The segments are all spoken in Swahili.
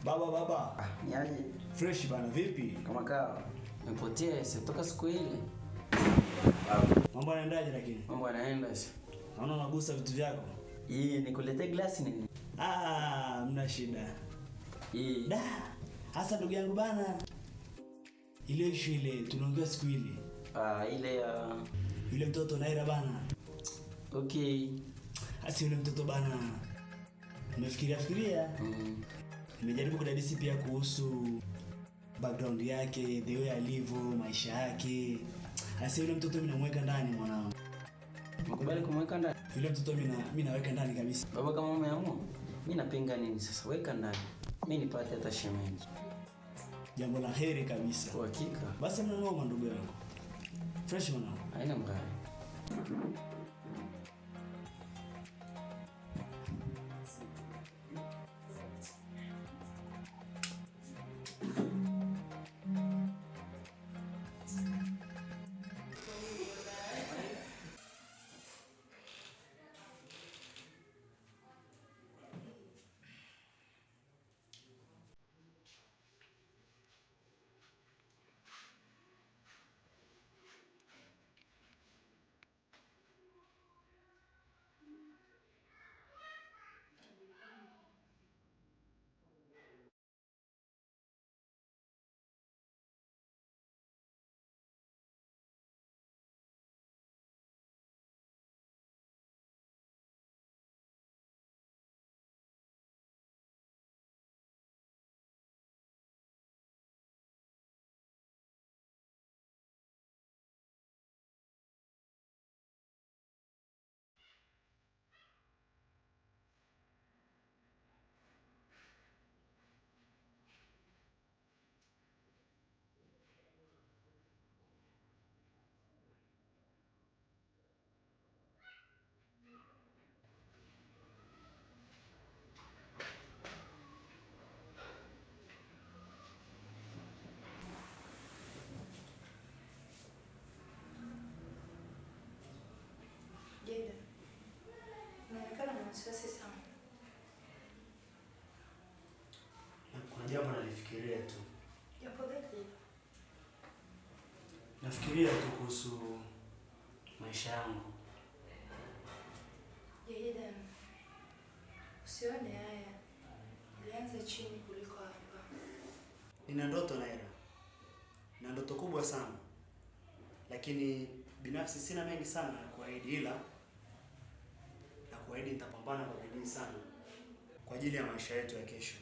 Baba. Niaje? Fresh bana, vipi? Kama kawa. Nimepotea toka siku ile. Mambo yanaendaje lakini? Mambo yanaenda sasa. Naona unagusa vitu vyako. Nikuletee glasi nini? Mna shida. Da. Hasa ndugu yangu bana. Ile issue ile tunaongea siku ile. Ile yule mtoto Naira bana. Okay. Hasa yule mtoto bana. Nimefikiria. Nimejaribu kudadisi pia kuhusu background yake, the way alivyo, maisha yake. Hasa yule mtoto mimi namweka ndani mwanangu. Unakubali kumweka ndani? Yule mtoto mimi naweka ndani kabisa. Baba, kama umeamua, mimi napinga nini sasa? Weka ndani. Mimi nipate hata shemeji. Jambo la heri kabisa. Kwa hakika. Basi mnanoma ndugu yangu. Fresh mwanangu. Haina mbaya. Jeda, unaonekana na wasiwasi sana. Kuna jambo nalifikiria tu. Jambo gani? Nafikiria tu kuhusu maisha yangu. Jeda, usione haya. Ilianza chini kuliko hapa. Nina ndoto Naira. Na ndoto kubwa sana. Lakini binafsi sina mengi sana ya kuahidi, ila na kuahidi nitapambana kwa bidii sana kwa ajili ya maisha yetu ya kesho.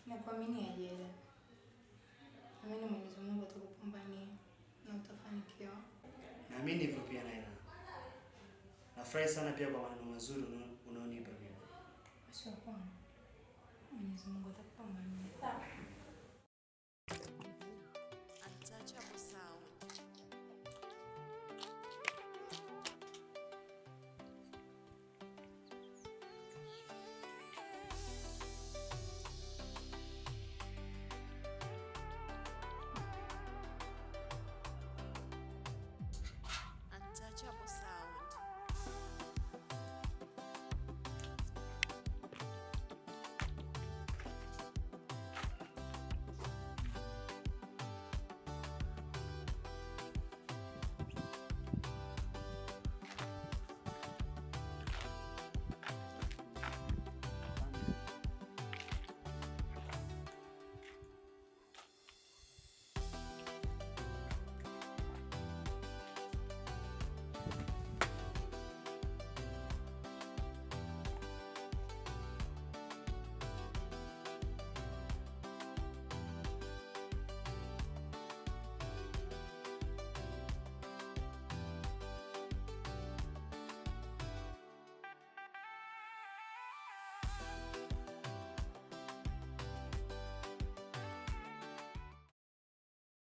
Nakuamini Jeda. Naamini Mwenyezi Mungu atakupambania na utafanikiwa. Naamini hivyo pia Naira. Nafurahi sana pia kwa maneno mazuri unaonipa pia. Basi Mwenyezi Mungu atakupambania.